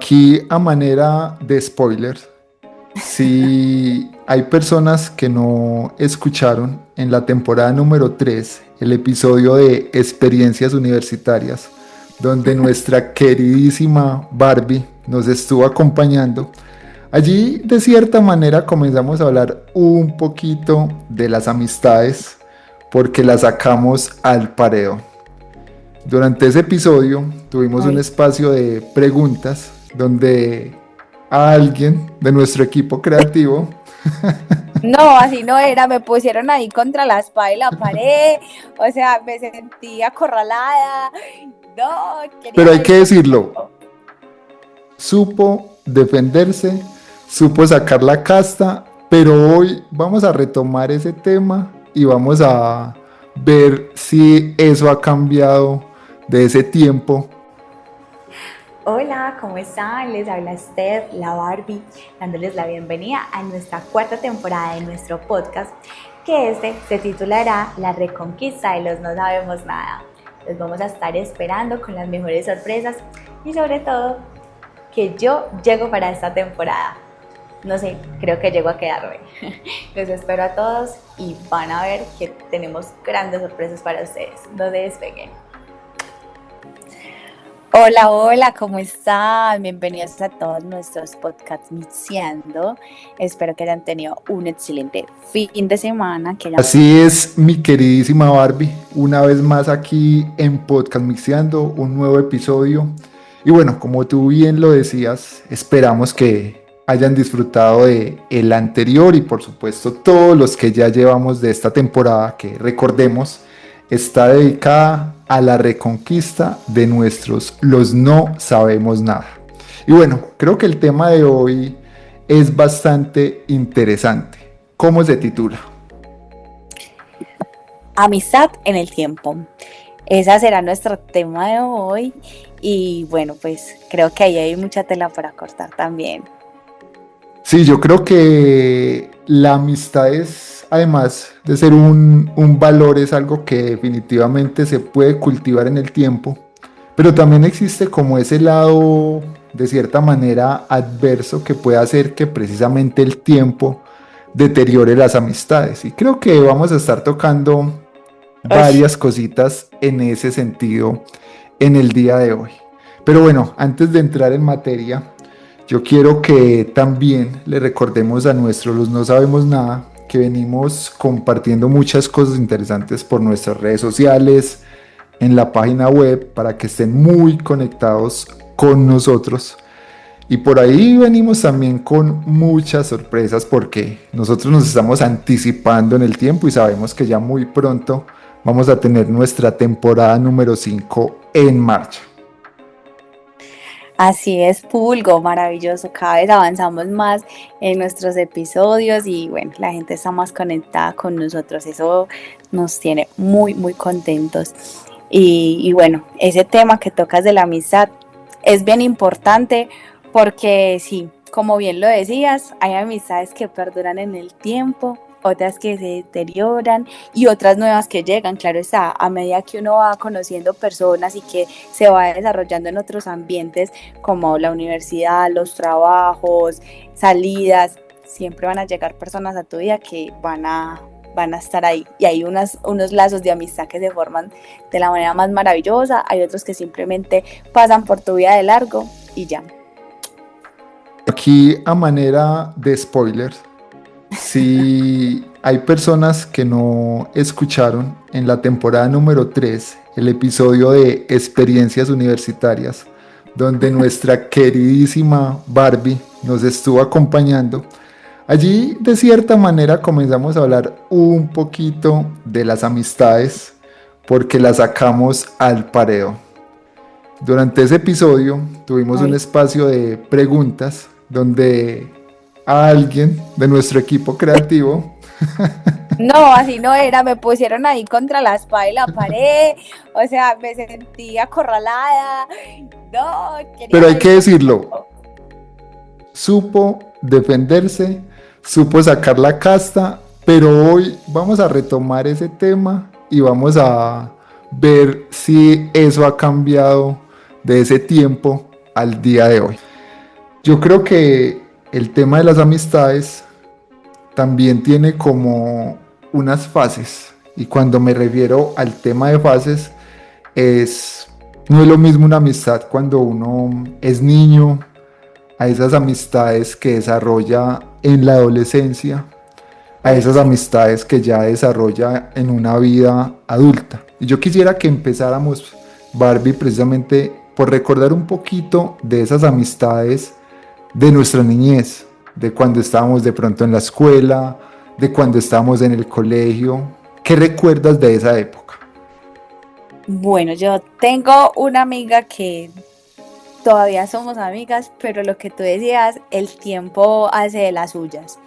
Aquí a manera de spoiler, si hay personas que no escucharon en la temporada número 3 el episodio de Experiencias Universitarias, donde nuestra queridísima Barbie nos estuvo acompañando, allí de cierta manera comenzamos a hablar un poquito de las amistades porque las sacamos al paredón. Durante ese episodio tuvimos un Ay, espacio de preguntas donde a alguien de nuestro equipo creativo, no, así no era, me pusieron ahí contra la espada y la pared, o sea, me sentí acorralada, no, quería pero hay que salir decirlo, corriendo. supo defenderse, supo sacar la casta, pero hoy vamos a retomar ese tema y vamos a ver si eso ha cambiado de ese tiempo. Hola, ¿cómo están? Les habla Steph, la Barbie, dándoles la bienvenida a nuestra cuarta temporada de nuestro podcast, que se titulará La Reconquista de los No Sabemos Nada. Los vamos a estar esperando con las mejores sorpresas y sobre todo que yo llego para esta temporada. No sé, creo que llego a quedarme. Los espero a todos y van a ver que tenemos grandes sorpresas para ustedes. No se despeguen. Hola, hola, ¿cómo están? Bienvenidos a todos nuestros podcasts Mixeando. Espero que hayan tenido un excelente fin de semana. Así es, mi queridísima Barbie, una vez más aquí en Podcast Mixeando, un nuevo episodio. Y bueno, como tú bien lo decías, esperamos que hayan disfrutado de el anterior y por supuesto todos los que ya llevamos de esta temporada, que recordemos, está dedicada a la reconquista de los no sabemos nada. Y bueno, creo que el tema de hoy es bastante interesante. ¿Cómo se titula? Amistad en el tiempo. Ese será nuestro tema de hoy y bueno, pues creo que ahí hay mucha tela para cortar también. Sí, yo creo que la amistad es, además de ser un valor, es algo que definitivamente se puede cultivar en el tiempo, pero también existe como ese lado, de cierta manera, adverso que puede hacer que precisamente el tiempo deteriore las amistades. Y creo que vamos a estar tocando Uy, varias cositas en ese sentido en el día de hoy. Pero bueno, antes de entrar en materia, yo quiero que también le recordemos a los no sabemos nada que venimos compartiendo muchas cosas interesantes por nuestras redes sociales, en la página web, para que estén muy conectados con nosotros. Y por ahí venimos también con muchas sorpresas porque nosotros nos estamos anticipando en el tiempo y sabemos que ya muy pronto vamos a tener nuestra temporada número 5 en marcha. así es, Pulgo, maravilloso. Cada vez avanzamos más en nuestros episodios y bueno, la gente está más conectada con nosotros. Eso nos tiene muy, muy contentos. Y bueno, ese tema que tocas de la amistad es bien importante porque sí, como bien lo decías, hay amistades que perduran en el tiempo, otras que se deterioran y otras nuevas que llegan, claro está, a medida que uno va conociendo personas y que se va desarrollando en otros ambientes como la universidad, los trabajos, salidas, siempre van a llegar personas a tu vida que van a estar ahí. Y hay unos lazos de amistad que se forman de la manera más maravillosa, hay otros que simplemente pasan por tu vida de largo y ya. Aquí a manera de spoilers, si hay personas que no escucharon en la temporada número 3 el episodio de Experiencias Universitarias, donde nuestra queridísima Barbie nos estuvo acompañando, allí de cierta manera comenzamos a hablar un poquito de las amistades porque las sacamos al paredón. Durante ese episodio tuvimos un Ay, espacio de preguntas donde a alguien de nuestro equipo creativo, no, así no era, me pusieron ahí contra la espada y la pared, o sea, me sentí acorralada, no, quería pero hay que salir decirlo, corriendo. supo defenderse, supo sacar la casta, pero hoy vamos a retomar ese tema y vamos a ver si eso ha cambiado de ese tiempo al día de hoy. Yo creo que el tema de las amistades también tiene como unas fases. Y cuando me refiero al tema de fases, es, no es lo mismo una amistad cuando uno es niño, a esas amistades que desarrolla en la adolescencia, a esas Sí. amistades que ya desarrolla en una vida adulta. Y yo quisiera que empezáramos, Barbie, precisamente por recordar un poquito de esas amistades de nuestra niñez, de cuando estábamos de pronto en la escuela, de cuando estábamos en el colegio. ¿Qué recuerdas de esa época? Bueno, yo tengo una amiga que todavía somos amigas, pero lo que tú decías, el tiempo hace de las suyas.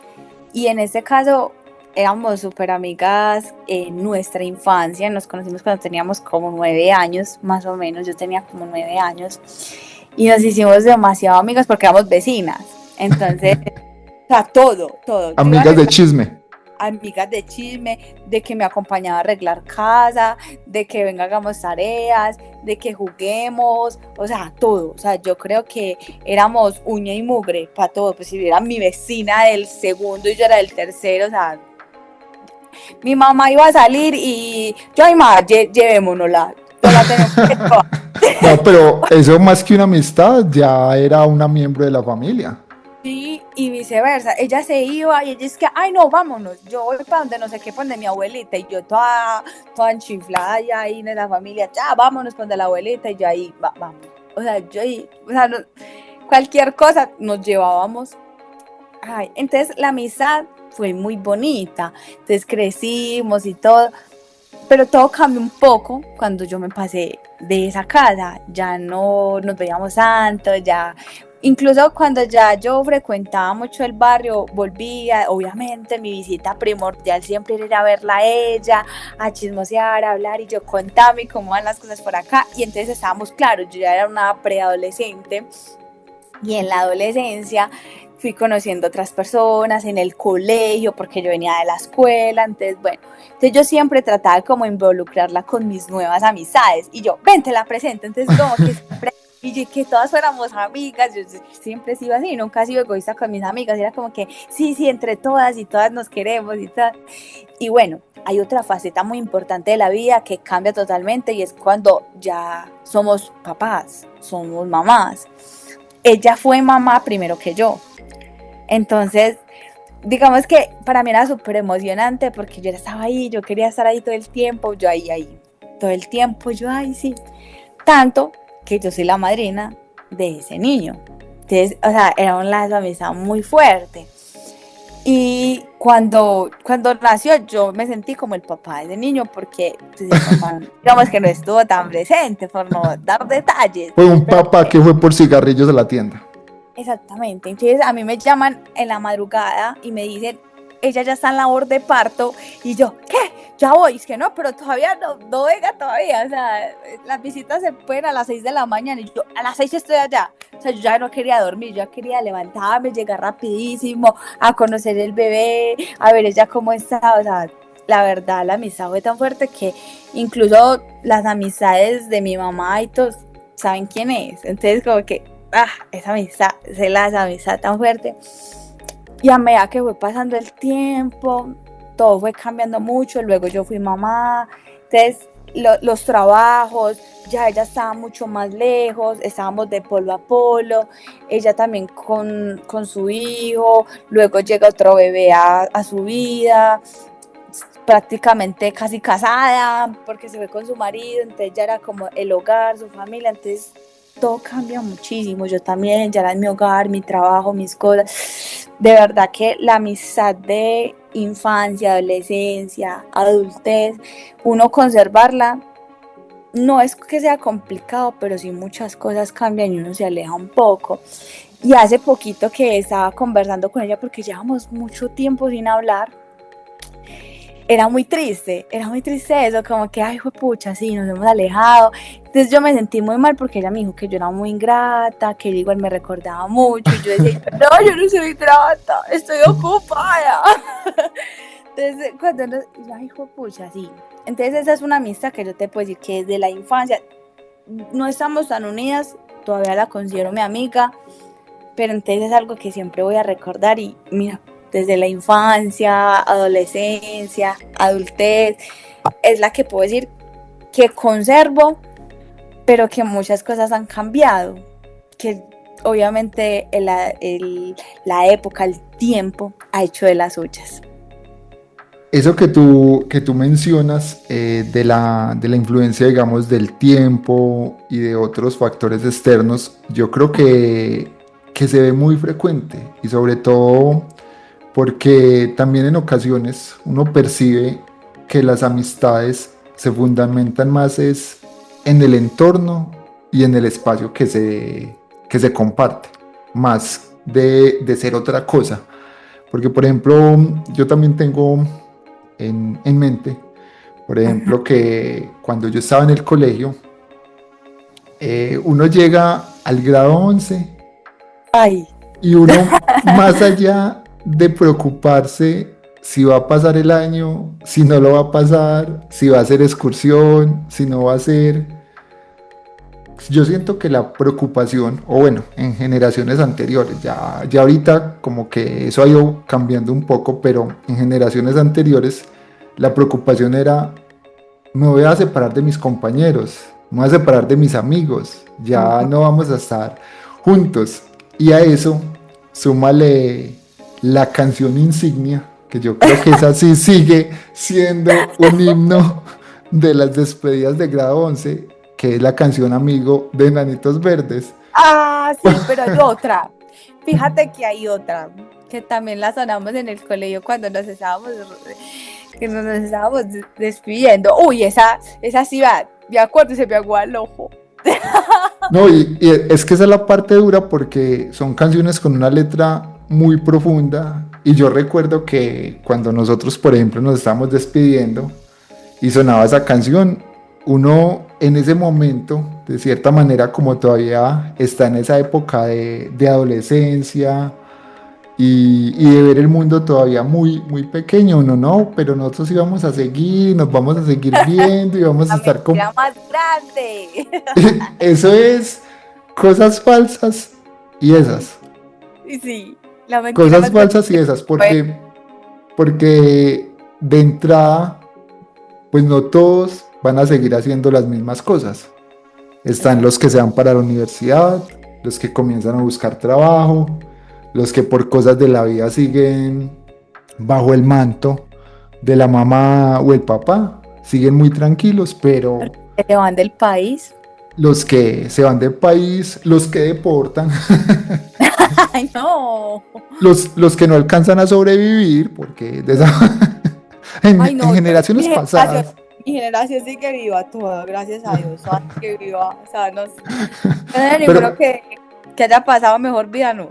Y en este caso éramos súper amigas en nuestra infancia, nos conocimos cuando teníamos como 9 años, más o menos, yo tenía como 9 años, y nos hicimos demasiado amigas porque éramos vecinas. Entonces, o sea, todo. Yo iba a Amigas de arreglar, chisme. amigas de chisme, de que me acompañaba a arreglar casa, de que venga hagamos tareas, de que juguemos, o sea, todo. O sea, yo creo que éramos uña y mugre para todo. Pues si era mi vecina del segundo y yo era del tercero, o sea, mi mamá iba a salir y yo, ay, ma, llevémonosla, no la tenemos que llevar. No, pero eso más que una amistad, ya era una miembro de la familia. Sí, y viceversa. Ella se iba y ella es que, ay, no, vámonos. Yo voy para donde no sé qué, para donde mi abuelita. Y yo toda enchiflada ya ahí en la familia. Ya, vámonos para donde la abuelita. Y yo ahí, vamos. O sea, yo ahí, o sea, cualquier cosa nos llevábamos. Ay, entonces la amistad fue muy bonita. Entonces crecimos y todo. Pero todo cambió un poco cuando yo me pasé de esa casa. Ya no nos veíamos tanto, ya. Incluso cuando ya yo frecuentaba mucho el barrio, volvía, obviamente mi visita primordial siempre era ir a verla a ella, a chismosear, a hablar y yo contame cómo van las cosas por acá. Y entonces estábamos claros, yo ya era una preadolescente y en la adolescencia fui conociendo otras personas en el colegio porque yo venía de la escuela, entonces bueno, entonces yo siempre trataba de como involucrarla con mis nuevas amistades y yo, ven, te la presento, entonces como que siempre y que todas fuéramos amigas, yo siempre he sido así, nunca he sido egoísta con mis amigas, era como que sí, entre todas y todas nos queremos y tal. Y bueno, hay otra faceta muy importante de la vida que cambia totalmente y es cuando ya somos papás, somos mamás. Ella fue mamá primero que yo. Entonces, digamos que para mí era súper emocionante porque yo estaba ahí, yo quería estar ahí todo el tiempo, yo ahí, todo el tiempo, yo ahí sí. Tanto que yo soy la madrina de ese niño. Entonces, o sea, era un lazo de amistad muy fuerte. Y cuando nació, yo me sentí como el papá de ese niño porque pues, el papá, digamos que no estuvo tan presente por no dar detalles, Fue un pero papá que fue por cigarrillos a la tienda. exactamente. Entonces a mí me llaman en la madrugada y me dicen, ella ya está en labor de parto y yo, ¿qué? Ya voy, es que no, pero todavía no venga todavía, o sea, las visitas se pueden a las 6 de la mañana y yo a las 6 estoy allá, o sea, yo ya no quería dormir, yo ya quería levantarme, llegar rapidísimo, a conocer el bebé, a ver ella cómo está, o sea, la verdad la amistad fue tan fuerte que incluso las amistades de mi mamá y todos saben quién es, entonces como que esa amistad, esa amistad tan fuerte. Y a medida que fue pasando el tiempo, todo fue cambiando mucho. Luego yo fui mamá, entonces los trabajos, ya ella estaba mucho más lejos, estábamos de polo a polo, ella también con su hijo, luego llega otro bebé a su vida, prácticamente casi casada, porque se fue con su marido, entonces ya era como el hogar, su familia, entonces todo cambia muchísimo. Yo también, ya era mi hogar, mi trabajo, mis cosas. De verdad que la amistad de infancia, adolescencia, adultez, uno conservarla, no es que sea complicado, pero sí muchas cosas cambian y uno se aleja un poco. Y hace poquito que estaba conversando con ella porque llevamos mucho tiempo sin hablar, era muy triste eso, como que, ay, pucha, sí, nos hemos alejado. Entonces yo me sentí muy mal porque ella me dijo que yo era muy ingrata, que él igual me recordaba mucho, y yo decía, no, yo no soy ingrata, estoy ocupada. Entonces, cuando nos, ay, pucha, sí. Entonces esa es una amistad que yo te puedo decir que desde la infancia no estamos tan unidas, todavía la considero mi amiga, pero entonces es algo que siempre voy a recordar y mira, desde la infancia, adolescencia, adultez, es la que puedo decir que conservo, pero que muchas cosas han cambiado, que obviamente la época, el tiempo ha hecho de las suyas. Eso que tú mencionas de la influencia, digamos, del tiempo y de otros factores externos, yo creo que se ve muy frecuente y sobre todo porque también en ocasiones uno percibe que las amistades se fundamentan más es en el entorno y en el espacio que se comparte, más de ser otra cosa. Porque, por ejemplo, yo también tengo en mente, por ejemplo, que cuando yo estaba en el colegio, uno llega al grado 11 Ay, y uno, más allá de preocuparse si va a pasar el año, si no lo va a pasar, si va a hacer excursión, si no va a hacer, yo siento que la preocupación, o bueno, en generaciones anteriores, ya ahorita como que eso ha ido cambiando un poco, pero en generaciones anteriores la preocupación era, me voy a separar de mis compañeros, me voy a separar de mis amigos, ya no vamos a estar juntos. Y a eso, súmale la canción insignia, que yo creo que esa sí sigue siendo un himno de las despedidas de grado 11, que es la canción Amigo de Enanitos Verdes. sí, pero hay otra. Fíjate que hay otra, que también la sonamos en el colegio cuando nos estábamos despidiendo. Uy, esa ciudad, me acuerdo, se me aguó el ojo. No, y es que esa es la parte dura porque son canciones con una letra muy profunda y yo recuerdo que cuando nosotros, por ejemplo, nos estábamos despidiendo y sonaba esa canción, uno en ese momento, de cierta manera, como todavía está en esa época de adolescencia y de ver el mundo todavía muy, muy pequeño, uno no, pero nosotros íbamos a seguir, nos vamos a seguir viendo y vamos a La estar con... mentira más grande. Eso es cosas falsas y esas. Sí, la mentira Cosas más grande. falsas y esas, Bueno, porque de entrada, pues no todos van a seguir haciendo las mismas cosas. Están los que se van para la universidad, los que comienzan a buscar trabajo, los que por cosas de la vida siguen bajo el manto de la mamá o el papá, siguen muy tranquilos, pero se van del país. los que se van del país, los que deportan, Ay, no. los que no alcanzan a sobrevivir, porque Ay, en no, generaciones pasadas. mi generación sí que viva toda, gracias a Dios, ay, que viva, o sea, no sé ninguno Pero, que haya pasado mejor vida, no.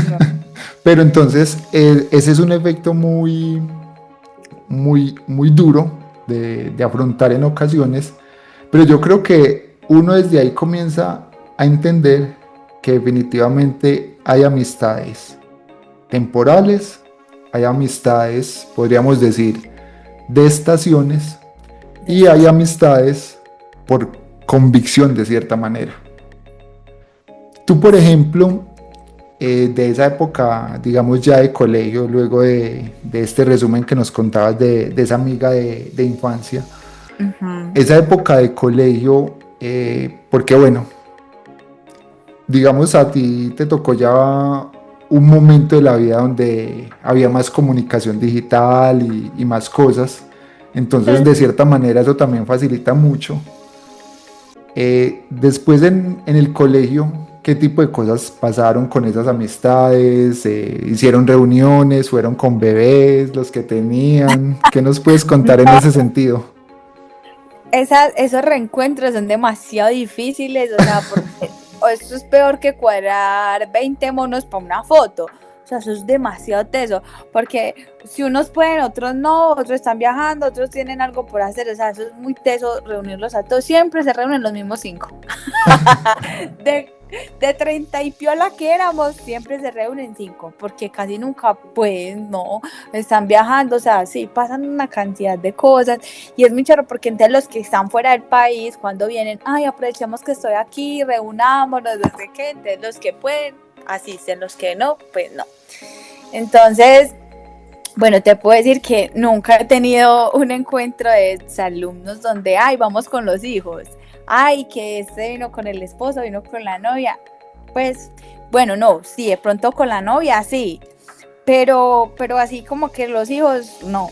No. pero entonces, ese es un efecto muy, muy, muy duro de afrontar en ocasiones, pero yo creo que uno desde ahí comienza a entender que definitivamente hay amistades temporales, hay amistades, podríamos decir, de estaciones, y hay amistades por convicción de cierta manera. Tú, por ejemplo, de esa época, digamos ya de colegio, luego de este resumen que nos contabas de esa amiga de infancia, Ujú. esa época de colegio, porque bueno, digamos a ti te tocó ya un momento de la vida donde había más comunicación digital y más cosas, entonces de cierta manera eso también facilita mucho. Después en el colegio, ¿qué tipo de cosas pasaron con esas amistades? ¿Hicieron reuniones? ¿Fueron con bebés los que tenían? ¿Qué nos puedes contar en ese sentido? Esos reencuentros son demasiado difíciles, o sea, porque esto es peor que cuadrar 20 monos para una foto. O sea, eso es demasiado teso, porque si unos pueden, otros no, otros están viajando, otros tienen algo por hacer, o sea, eso es muy teso reunirlos a todos. Siempre se reúnen los mismos 5. De, de 30 y piola que éramos, siempre se reúnen 5, porque casi nunca, pues, no, están viajando, o sea, sí, pasan una cantidad de cosas, y es muy charro porque entre los que están fuera del país, cuando vienen, ay, aprovechemos que estoy aquí, reunámonos, no sé qué, entonces los que pueden, asisten, los que no, pues no. Entonces, bueno, te puedo decir que nunca he tenido un encuentro de alumnos donde, ay, vamos con los hijos, ay, que este vino con el esposo, vino con la novia. Pues, bueno, no, sí, de pronto con la novia, sí, pero así como que los hijos, no,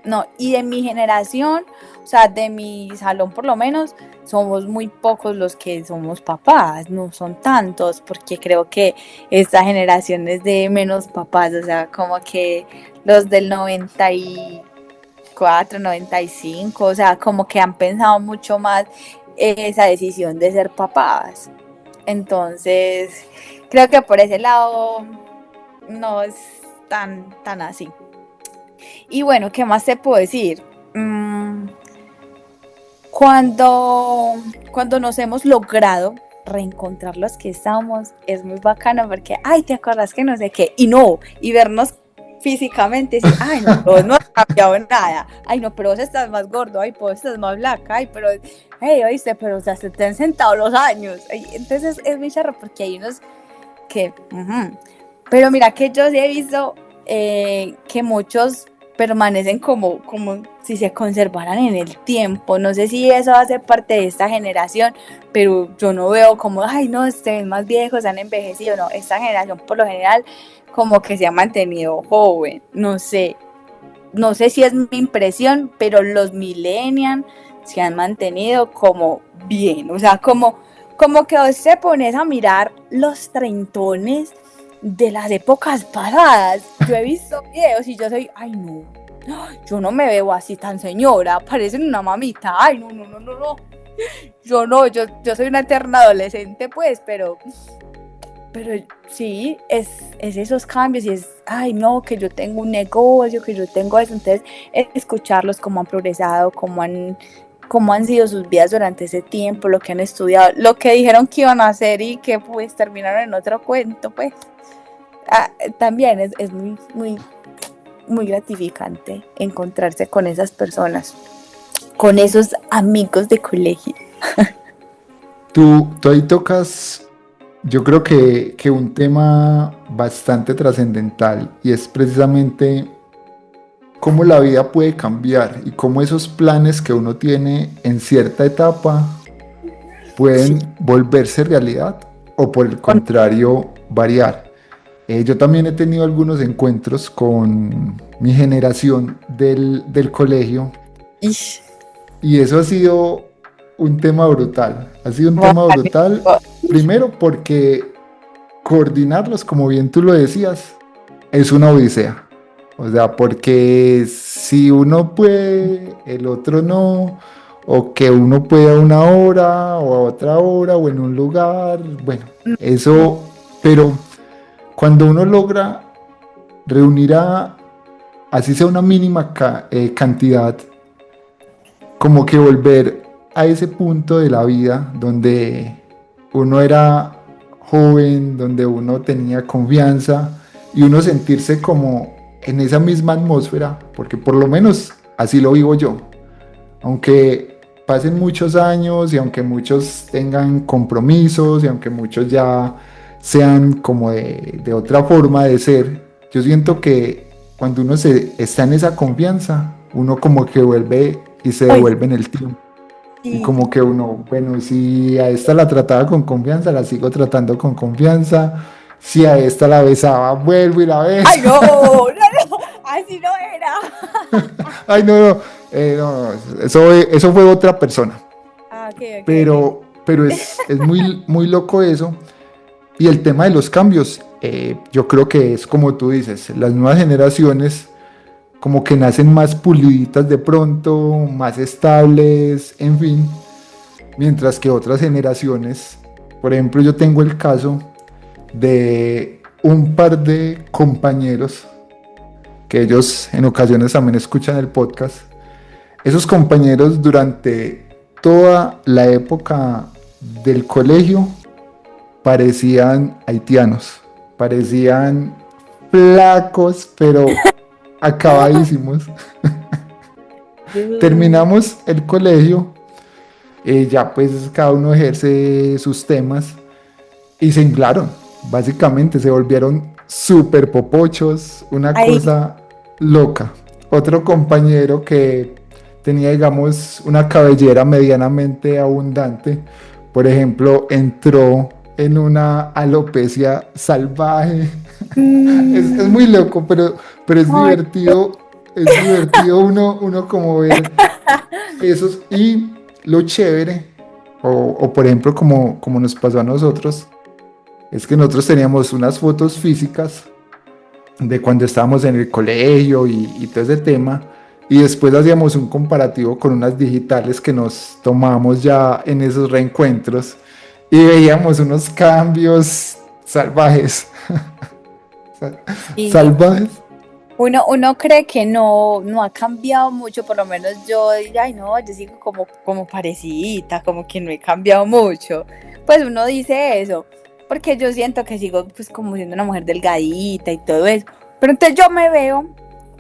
no. Y de mi generación, o sea, de mi salón por lo menos, somos muy pocos los que somos papás, no son tantos, porque creo que esta generación es de menos papás, o sea, como que los del 94, 95, o sea, como que han pensado mucho más esa decisión de ser papás. Entonces, creo que por ese lado no es tan así. Y bueno, ¿qué más te puedo decir? Cuando, cuando nos hemos logrado reencontrar los que estamos, es muy bacano porque, ay, ¿te acuerdas que no sé qué? Y no, y vernos físicamente, y decir, ay, no, vos no has cambiado nada, ay, no, pero vos estás más gordo, ay, vos estás más flaca, ay, pero, hey, oíste, pero o sea, se te han sentado los años. Ay, entonces es muy charro porque hay unos que, pero mira que yo sí he visto que muchos permanecen como si se conservaran en el tiempo. No sé si eso hace parte de esta generación, pero yo no veo como, ay, no, se ven más viejos, han envejecido. No, esta generación por lo general como que se ha mantenido joven. No sé si es mi impresión, pero los millennials se han mantenido como bien. O sea, como que vos te pones a mirar los treintones de las épocas pasadas. Yo he visto videos y yo soy, ay no, yo no me veo así tan señora, parecen una mamita, ay no, yo no, yo soy una eterna adolescente pues, pero sí, es esos cambios y es, ay no, que yo tengo un negocio, que yo tengo eso. Entonces escucharlos cómo han progresado, cómo han sido sus vidas durante ese tiempo, lo que han estudiado, lo que dijeron que iban a hacer y que pues terminaron en otro cuento, pues también es muy gratificante encontrarse con esas personas, con esos amigos de colegio. Tú ahí tocas, yo creo que un tema bastante trascendental y es precisamente cómo la vida puede cambiar y cómo esos planes que uno tiene en cierta etapa pueden volverse realidad o por el contrario variar. Yo también he tenido algunos encuentros con mi generación del colegio Ish. y eso ha sido un tema brutal. Ha sido un tema brutal, primero porque coordinarlos, como bien tú lo decías, es una odisea. O sea, porque si uno puede, el otro no, o que uno puede a una hora o a otra hora o en un lugar, bueno, eso, pero cuando uno logra reunir así sea una mínima cantidad, como que volver a ese punto de la vida donde uno era joven, donde uno tenía confianza y uno sentirse como en esa misma atmósfera, porque por lo menos así lo vivo yo. Aunque pasen muchos años y aunque muchos tengan compromisos y aunque muchos ya sean como de otra forma de ser, yo siento que cuando uno está en esa confianza, uno como que vuelve y se devuelve en el tiempo. Y como que uno, bueno, si a esta la trataba con confianza, la sigo tratando con confianza. Si a esta la besaba, vuelvo y la beso. ¡Ay, no! Así no era. Ay, no, eso fue otra persona. Okay. Pero es muy loco eso. Y el tema de los cambios, yo creo que es como tú dices, las nuevas generaciones como que nacen más puliditas de pronto, más estables, en fin, mientras que otras generaciones, por ejemplo, yo tengo el caso de un par de compañeros que ellos en ocasiones también escuchan el podcast. Esos compañeros durante toda la época del colegio parecían haitianos, parecían flacos, pero acabadísimos. Terminamos el colegio, ya pues cada uno ejerce sus temas y se inflaron. Básicamente se volvieron súper popochos, una Ay, cosa loca. Otro compañero que tenía, digamos, una cabellera medianamente abundante, por ejemplo, entró en una alopecia salvaje. Es muy loco, pero ay, es divertido uno como ver esos. Y lo chévere, o por ejemplo, como nos pasó a nosotros, es que nosotros teníamos unas fotos físicas de cuando estábamos en el colegio y todo ese tema, y después hacíamos un comparativo con unas digitales que nos tomamos ya en esos reencuentros y veíamos unos cambios salvajes, y salvajes. uno cree que no ha cambiado mucho, por lo menos yo diría, ay no, yo sigo como parecida, como que no he cambiado mucho. Pues uno dice eso, porque yo siento que sigo pues como siendo una mujer delgadita y todo eso. Pero entonces yo me veo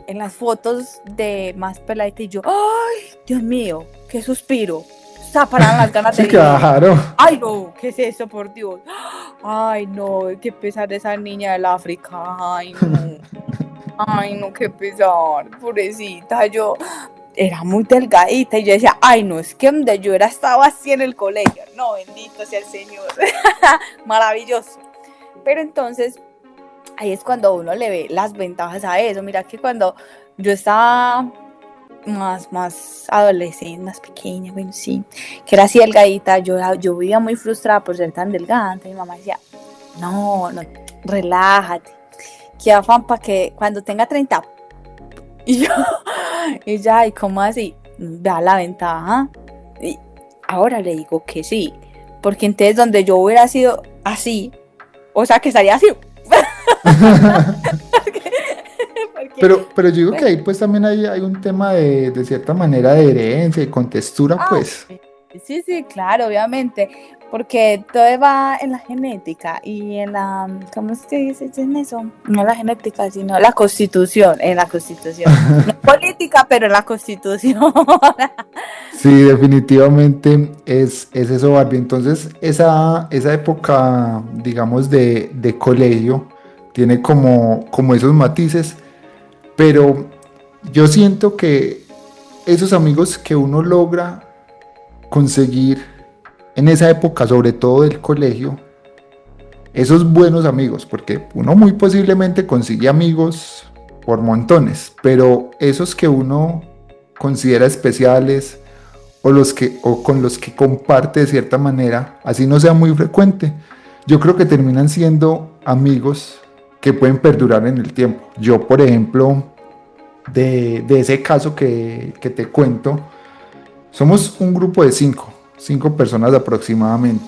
en las fotos de más peladita y yo, ay, Dios mío, qué suspiro. Zaparan las ganas de Sí, vivir. claro. Ay, no, ¿qué es eso, por Dios? Ay, no, qué pesar esa niña del África. Ay, no. Ay, no, qué pesar, pobrecita. Yo era muy delgadita y yo decía, ay, no, es que donde yo era estaba así en el colegio. No, bendito sea el Señor. Maravilloso. Pero entonces, ahí es cuando uno le ve las ventajas a eso. Mira que cuando yo estaba más adolescente, más pequeña, bueno, sí, que era así delgadita, yo vivía muy frustrada por ser tan delgada. Entonces mi mamá decía, no, relájate, que afán para que cuando tenga 30. Y yo, y ya, ¿y cómo así? Da la ventaja. Y ahora le digo que sí, porque entonces donde yo hubiera sido así, o sea, que estaría así. Porque, Pero yo digo que pues, ahí pues también hay un tema de cierta manera de herencia y con textura, ah, pues. sí, sí, claro, obviamente, porque todo va en la genética y en la, ¿cómo es que dice en eso? No la genética, sino la constitución, en la constitución. No política, pero en la constitución. Sí, definitivamente es eso, Barbie. Entonces, esa época, digamos, de colegio tiene como esos matices, pero yo siento que esos amigos que uno logra conseguir en esa época, sobre todo del colegio, esos buenos amigos, porque uno muy posiblemente consigue amigos por montones, pero esos que uno considera especiales o con los que comparte de cierta manera, así no sea muy frecuente, yo creo que terminan siendo amigos que pueden perdurar en el tiempo. Yo, por ejemplo, de ese caso que te cuento, somos un grupo de cinco personas aproximadamente.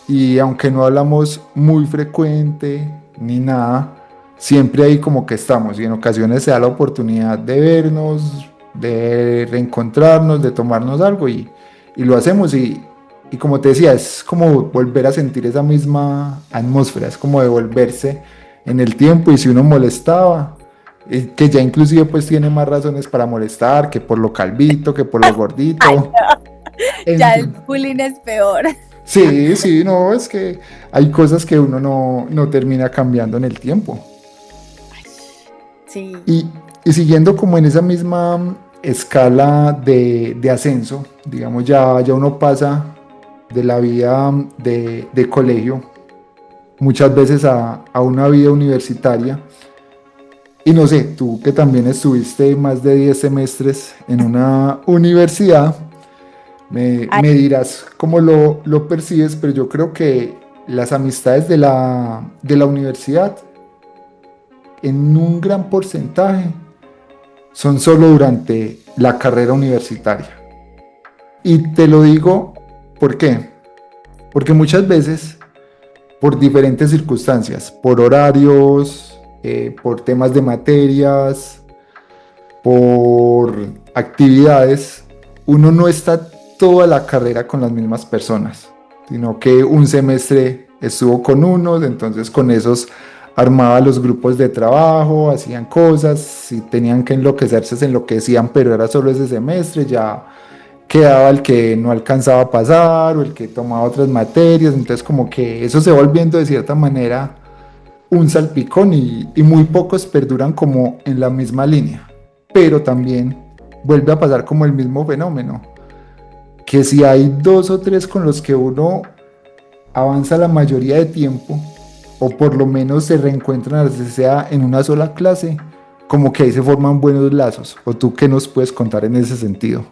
Y aunque no hablamos muy frecuente ni nada, siempre ahí como que estamos. Y en ocasiones se da la oportunidad de vernos, de reencontrarnos, de tomarnos algo y lo hacemos. Y como te decía, es como volver a sentir esa misma atmósfera, es como devolverse en el tiempo. Y si uno molestaba, que ya inclusive pues tiene más razones para molestar, que por lo calvito, que por lo Ay, gordito, en ya el fin. bullying es peor. Sí, sí, no, es que hay cosas que uno no termina cambiando en el tiempo. Sí. Y, y siguiendo como en esa misma escala de ascenso, digamos, ya uno pasa de la vida de colegio muchas veces a una vida universitaria. Y no sé, tú que también estuviste más de 10 semestres en una universidad, Ay, me dirás cómo lo percibes, pero yo creo que las amistades de la universidad en un gran porcentaje son solo durante la carrera universitaria. Y te lo digo, ¿por qué? Porque muchas veces, por diferentes circunstancias, por horarios, por temas de materias, por actividades, uno no está toda la carrera con las mismas personas, sino que un semestre estuvo con unos, entonces con esos armaba los grupos de trabajo, hacían cosas, si tenían que enloquecerse se enloquecían, pero era solo ese semestre, ya quedaba el que no alcanzaba a pasar o el que tomaba otras materias, entonces como que eso se va volviendo de cierta manera un salpicón y muy pocos perduran como en la misma línea. Pero también vuelve a pasar como el mismo fenómeno, que si hay dos o tres con los que uno avanza la mayoría de tiempo, o por lo menos se reencuentran, así sea en una sola clase, como que ahí se forman buenos lazos. ¿O tú qué nos puedes contar en ese sentido?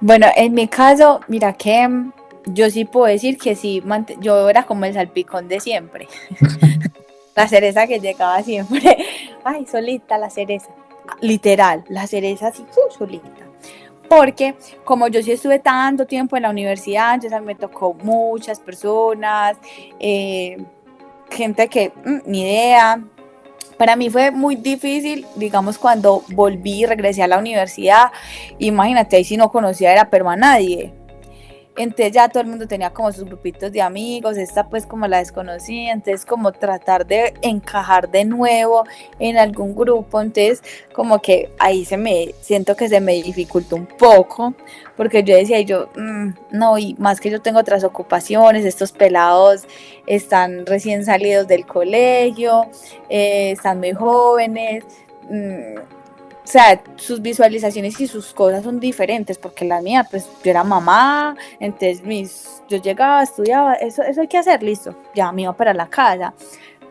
Bueno, en mi caso, mira que yo sí puedo decir que sí, yo era como el salpicón de siempre, la cereza que llegaba siempre, ay, solita la cereza, literal, la cereza así, solita. Porque como yo sí estuve tanto tiempo en la universidad, entonces a mí me tocó muchas personas, gente que ni idea. Para mí fue muy difícil, digamos, cuando volví y regresé a la universidad. Imagínate, ahí sí no conocía era pero a nadie. Entonces ya todo el mundo tenía como sus grupitos de amigos, esta pues como la desconocía, entonces como tratar de encajar de nuevo en algún grupo, entonces como que ahí siento que se me dificultó un poco, porque yo decía, no, y más que yo tengo otras ocupaciones, estos pelados están recién salidos del colegio, están muy jóvenes, o sea, sus visualizaciones y sus cosas son diferentes, porque la mía, pues yo era mamá, entonces yo llegaba, estudiaba, eso hay que hacer, listo, ya me iba para la casa,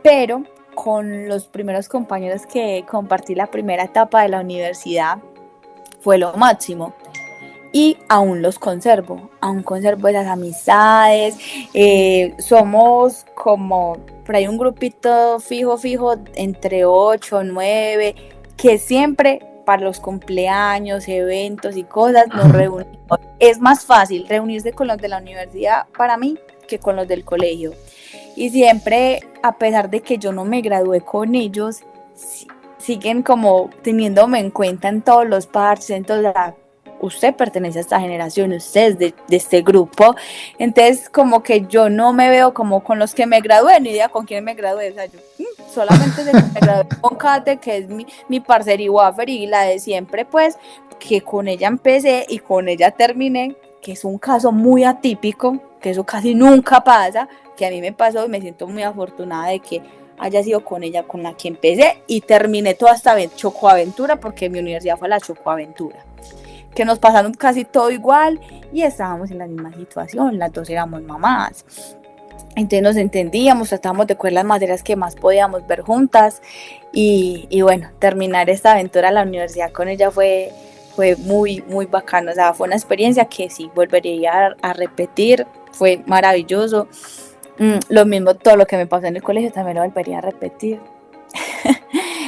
pero con los primeros compañeros que compartí la primera etapa de la universidad, fue lo máximo. Y aún los conservo, aún conservo esas amistades, somos como por ahí un grupito fijo, entre 8, 9, que siempre para los cumpleaños, eventos y cosas nos reunimos. Es más fácil reunirse con los de la universidad para mí que con los del colegio. Y siempre, a pesar de que yo no me gradué con ellos, siguen como teniéndome en cuenta en todos los parches, en todas usted pertenece a esta generación, usted es de este grupo, entonces como que yo no me veo como con los que me gradué, ni idea con quién me gradué, o sea, yo solamente sé que me gradué con Kate, que es mi parcer y wafer, y la de siempre, pues, que con ella empecé y con ella terminé, que es un caso muy atípico, que eso casi nunca pasa, que a mí me pasó y me siento muy afortunada de que haya sido con ella con la que empecé y terminé toda esta chocoaventura, porque mi universidad fue la chocoaventura, que nos pasaron casi todo igual y estábamos en la misma situación, las dos éramos mamás. Entonces nos entendíamos, tratábamos de coger las materias que más podíamos ver juntas y bueno, terminar esta aventura en la universidad con ella fue muy, muy bacano, o sea, fue una experiencia que sí volvería a repetir, fue maravilloso. Lo mismo, todo lo que me pasó en el colegio también lo volvería a repetir.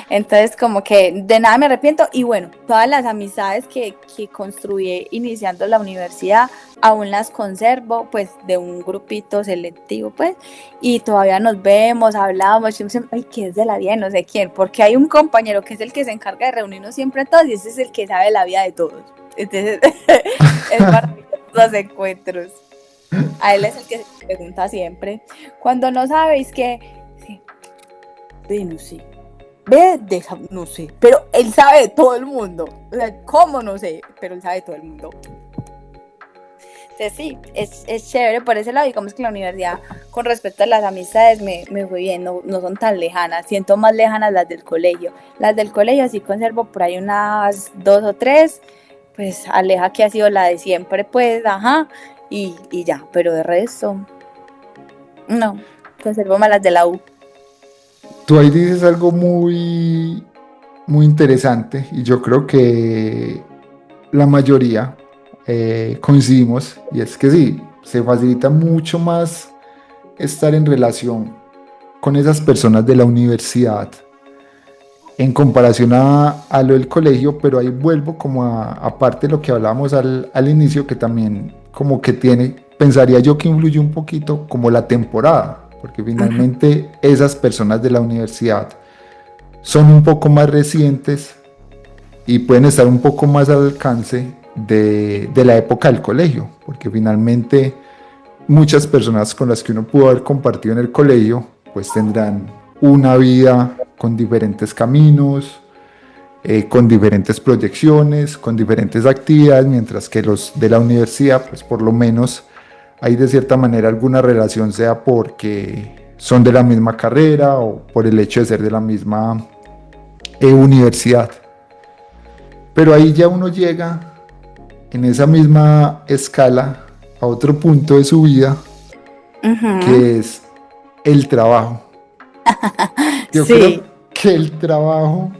Entonces como que de nada me arrepiento y bueno, todas las amistades que construí iniciando la universidad aún las conservo, pues de un grupito selectivo, pues, y todavía nos vemos, hablamos, ay, ¿qué es de la vida de no sé quién? Porque hay un compañero que es el que se encarga de reunirnos siempre todos y ese es el que sabe la vida de todos. Entonces es maravilloso los encuentros. A él es el que se pregunta siempre cuando no sabéis que sí, no sé. No sé, pero él sabe de todo el mundo. O sea, ¿cómo? No sé, pero él sabe de todo el mundo. Entonces sí, es chévere por ese lado. Digamos que la universidad, con respecto a las amistades, me fue bien, no son tan lejanas. Siento más lejanas las del colegio. Las del colegio sí conservo por ahí unas 2 o 3. Pues Aleja, que ha sido la de siempre, pues, ajá, y ya. Pero de resto, no, conservo más las de la U. Tú ahí dices algo muy, muy interesante y yo creo que la mayoría coincidimos, y es que sí, se facilita mucho más estar en relación con esas personas de la universidad en comparación a lo del colegio, pero ahí vuelvo como a parte de lo que hablábamos al inicio, que también como que pensaría yo que influye un poquito como la temporada, porque finalmente esas personas de la universidad son un poco más recientes y pueden estar un poco más al alcance de la época del colegio, porque finalmente muchas personas con las que uno pudo haber compartido en el colegio, pues tendrán una vida con diferentes caminos, con diferentes proyecciones, con diferentes actividades, mientras que los de la universidad, pues por lo menos hay de cierta manera alguna relación, sea porque son de la misma carrera o por el hecho de ser de la misma universidad. Pero ahí ya uno llega en esa misma escala a otro punto de su vida, Ujú. que es el trabajo. Yo creo Sí, que el trabajo,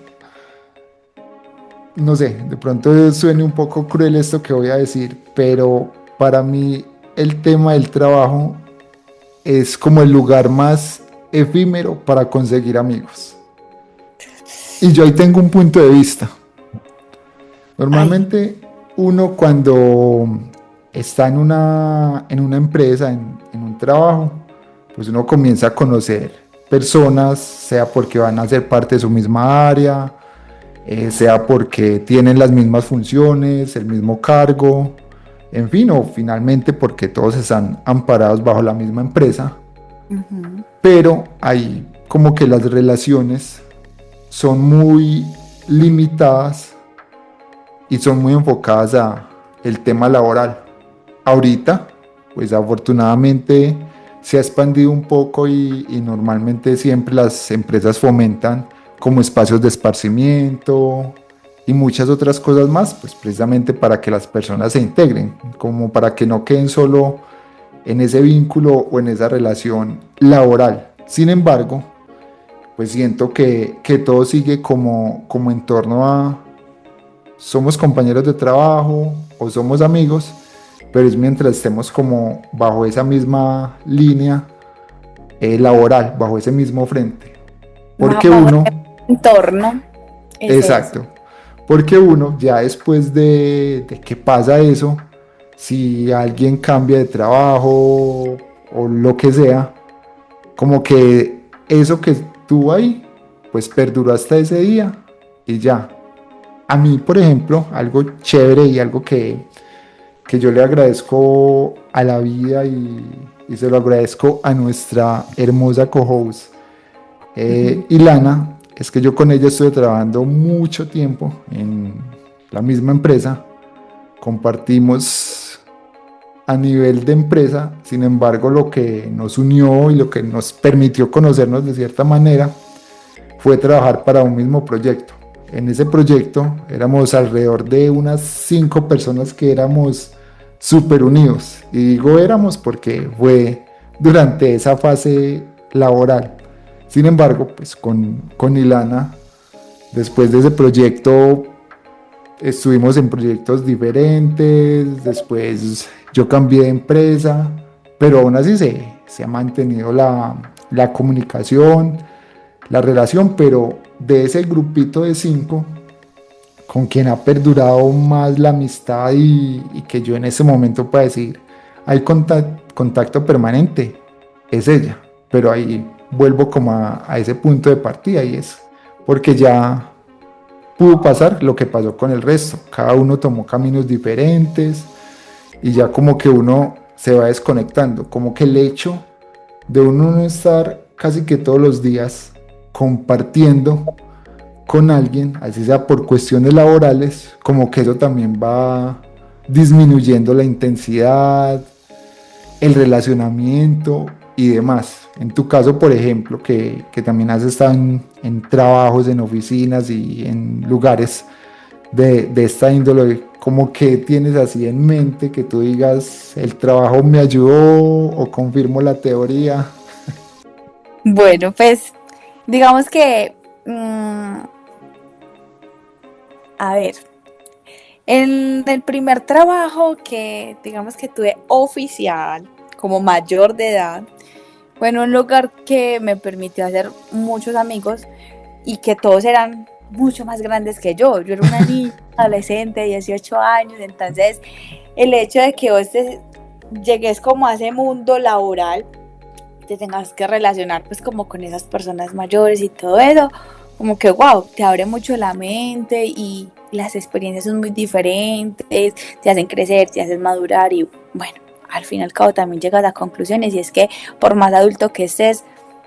no sé, de pronto suene un poco cruel esto que voy a decir, pero para mí el tema del trabajo es como el lugar más efímero para conseguir amigos. Y yo ahí tengo un punto de vista. ay, Normalmente uno cuando está en una empresa, en un trabajo, pues uno comienza a conocer personas, sea porque van a ser parte de su misma área, sea porque tienen las mismas funciones, el mismo cargo, en fin, o finalmente porque todos están amparados bajo la misma empresa, ujú. pero ahí como que las relaciones son muy limitadas y son muy enfocadas a el tema laboral. Ahorita, pues afortunadamente se ha expandido un poco y normalmente siempre las empresas fomentan como espacios de esparcimiento y muchas otras cosas más, pues precisamente para que las personas se integren, como para que no queden solo en ese vínculo o en esa relación laboral. Sin embargo, pues siento que todo sigue como en torno a somos compañeros de trabajo o somos amigos, pero es mientras estemos como bajo esa misma línea laboral, bajo ese mismo frente. Porque Bajo uno, ese entorno, es eso. exacto, porque uno ya después de que pasa eso, si alguien cambia de trabajo o lo que sea, como que eso que estuvo ahí, pues perduró hasta ese día y ya. A mí, por ejemplo, algo chévere y algo que yo le agradezco a la vida y se lo agradezco a nuestra hermosa co-host, Ujú. Ilana, es que yo con ella estuve trabajando mucho tiempo en la misma empresa, compartimos a nivel de empresa, sin embargo lo que nos unió y lo que nos permitió conocernos de cierta manera fue trabajar para un mismo proyecto. En ese proyecto éramos alrededor de unas 5 personas que éramos súper unidos. Y digo éramos porque fue durante esa fase laboral. Sin embargo, pues con Ilana, después de ese proyecto, estuvimos en proyectos diferentes, después yo cambié de empresa, pero aún así se ha mantenido la comunicación, la relación, pero de ese grupito de 5, con quien ha perdurado más la amistad y que yo en ese momento puedo decir, hay contacto permanente, es ella. Pero ahí vuelvo como a ese punto de partida y es porque ya pudo pasar lo que pasó con el resto. Cada uno tomó caminos diferentes y ya como que uno se va desconectando, como que el hecho de uno no estar casi que todos los días compartiendo con alguien, así sea por cuestiones laborales, como que eso también va disminuyendo la intensidad, el relacionamiento y demás. En tu caso, por ejemplo, que también has estado en trabajos, en oficinas y en lugares de esta índole, como que tienes así en mente que tú digas, el trabajo me ayudó o confirmo la teoría. Bueno, pues digamos que, mm, a ver, en el primer trabajo que digamos que tuve oficial como mayor de edad, fue en un lugar que me permitió hacer muchos amigos y que todos eran mucho más grandes que yo. Yo era una niña, adolescente, de 18 años, entonces el hecho de que vos llegues como a ese mundo laboral, te tengas que relacionar pues como con esas personas mayores y todo eso, como que wow, te abre mucho la mente y las experiencias son muy diferentes, te hacen crecer, te hacen madurar y bueno, al fin y al cabo también llegas a conclusiones y es que por más adulto que estés,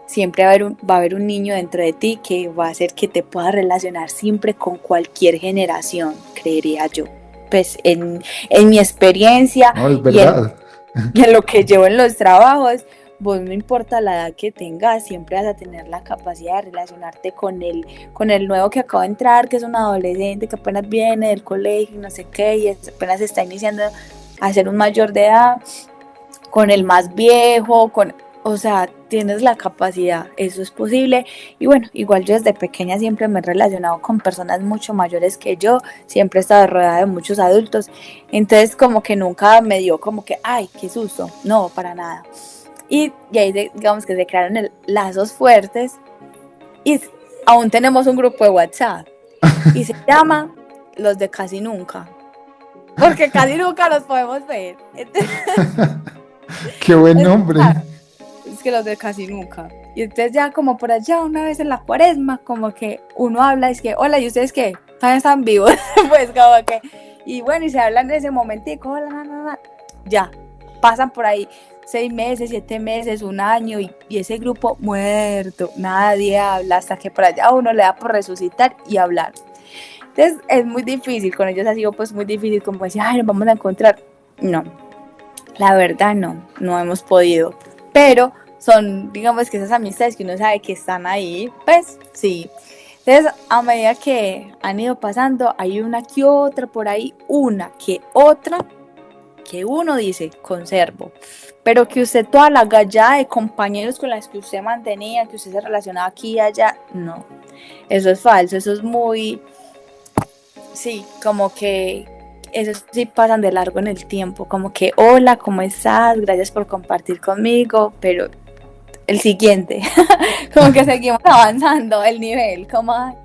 siempre va a haber un niño dentro de ti que va a hacer que te puedas relacionar siempre con cualquier generación, creería yo. Pues en mi experiencia No, es y verdad. y en lo que llevo en los trabajos, vos no importa la edad que tengas, siempre vas a tener la capacidad de relacionarte con el nuevo que acaba de entrar, que es un adolescente que apenas viene del colegio y no sé qué, y apenas está iniciando a ser un mayor de edad, con el más viejo, o sea, tienes la capacidad, eso es posible. Y bueno, igual yo desde pequeña siempre me he relacionado con personas mucho mayores que yo, siempre he estado rodeada de muchos adultos, entonces como que nunca me dio como que, ay, qué susto, no, para nada. Y ahí digamos que se crearon lazos fuertes y aún tenemos un grupo de WhatsApp y se llama Los de Casi Nunca, porque casi nunca los podemos ver. Entonces, Qué buen nombre. es que los de Casi Nunca. Y entonces ya como por allá una vez en la cuaresma, como que uno habla y es que, hola, ¿y ustedes qué? ¿Todavía están vivos? Pues como que, y bueno, y se hablan de ese momentico, hola, ya, pasan por ahí 6 meses, 7 meses, un año, y ese grupo muerto, nadie habla, hasta que por allá uno le da por resucitar y hablar. Entonces es muy difícil, con ellos ha sido pues muy difícil como decir, ay, nos vamos a encontrar. No, la verdad no hemos podido, pero son, digamos que esas amistades que uno sabe que están ahí, pues sí. Entonces, a medida que han ido pasando, hay una que otra por ahí, una que otra, que uno dice, conservo, pero que usted toda la gallada de compañeros con las que usted mantenía, que usted se relacionaba aquí y allá, no, eso es falso, eso es muy, sí, como que esos sí pasan de largo en el tiempo, como que hola, ¿cómo estás? Gracias por compartir conmigo, pero el siguiente, como que seguimos avanzando el nivel, como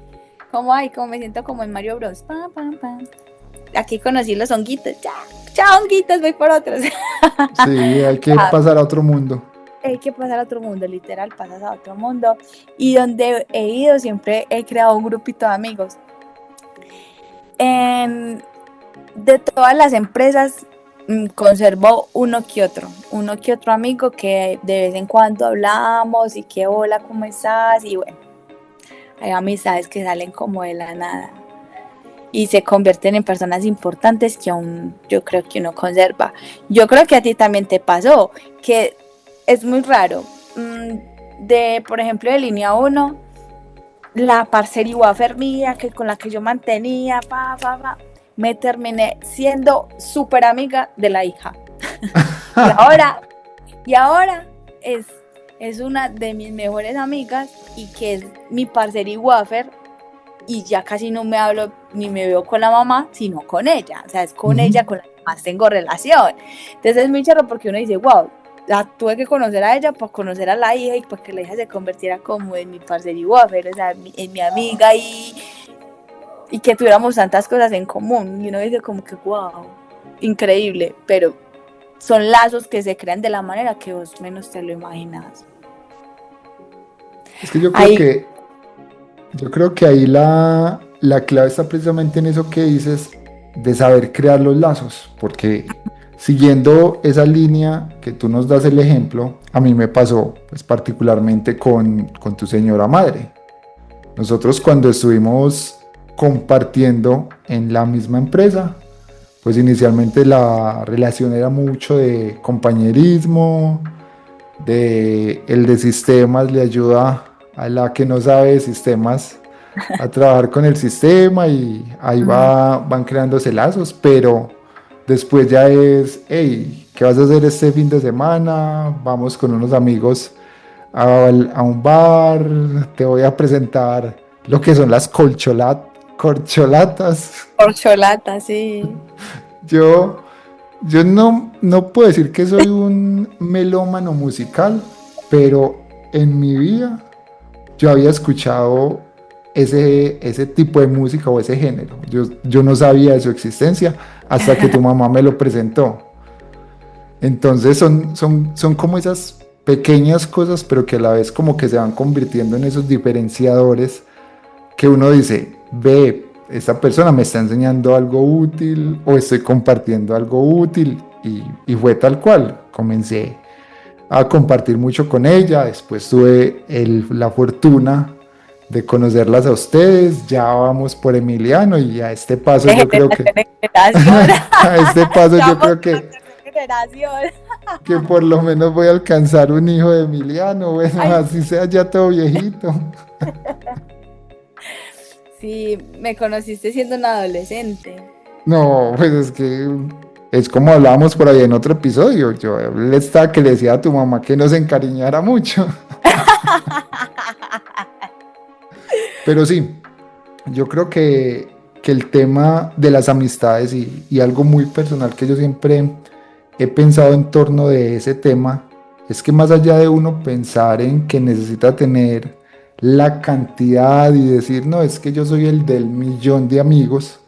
me siento como en Mario Bros. Pam, pam, pam. Aquí conocí los honguitos, ya honguitos, voy por otros. Sí, hay que pasar a otro mundo. Hay que pasar a otro mundo, literal, pasas a otro mundo. Y donde he ido siempre he creado un grupito de amigos. De todas las empresas conservo uno que otro amigo que de vez en cuando hablamos y que hola, ¿cómo estás? Y bueno, hay amistades que salen como de la nada y se convierten en personas importantes que aún yo creo que uno conserva. Yo creo que a ti también te pasó, que es muy raro. Por ejemplo, de línea 1, la parcera wafer mía, que con la que yo mantenía, me terminé siendo súper amiga de la hija. y ahora es una de mis mejores amigas y que es mi parcera y wafer, y ya casi no me hablo ni me veo con la mamá, sino con ella. O sea, es con ella con la que más tengo relación. Entonces es muy charro porque uno dice, wow, la tuve que conocer a ella para conocer a la hija y para que la hija se convirtiera como en mi parcera y wafer, o sea, en mi amiga y que tuviéramos tantas cosas en común. Y uno dice como que wow, increíble, pero son lazos que se crean de la manera que vos menos te lo imaginas. Es que yo creo que ahí la clave está precisamente en eso que dices, de saber crear los lazos, porque siguiendo esa línea que tú nos das el ejemplo, a mí me pasó pues particularmente con tu señora madre. Nosotros cuando estuvimos compartiendo en la misma empresa, pues inicialmente la relación era mucho de compañerismo, el de sistemas le ayuda a la que no sabe de sistemas a trabajar con el sistema y ahí van creándose lazos, pero después ya es, hey, ¿qué vas a hacer este fin de semana? Vamos con unos amigos a un bar, te voy a presentar lo que son las corcholatas. Corcholatas, sí. Yo no puedo decir que soy un melómano musical, pero en mi vida yo había escuchado ese tipo de música o ese género. Yo no sabía de su existencia hasta que tu mamá me lo presentó. Entonces son como esas pequeñas cosas, pero que a la vez como que se van convirtiendo en esos diferenciadores que uno dice, ve, esta persona me está enseñando algo útil o estoy compartiendo algo útil, y fue tal cual. Comencé a compartir mucho con ella, después tuve la fortuna de conocerlas a ustedes, ya vamos por Emiliano y a este paso yo creo que que por lo menos voy a alcanzar un hijo de Emiliano, bueno, Ay, así sea ya todo viejito. sí, me conociste siendo un adolescente. No, pues es que es como hablábamos por ahí en otro episodio. Yo le estaba que le decía a tu mamá que no se encariñara mucho. Pero sí, yo creo que el tema de las amistades y algo muy personal que yo siempre he pensado en torno de ese tema es que más allá de uno pensar en que necesita tener la cantidad y decir, no, es que yo soy el del millón de amigos.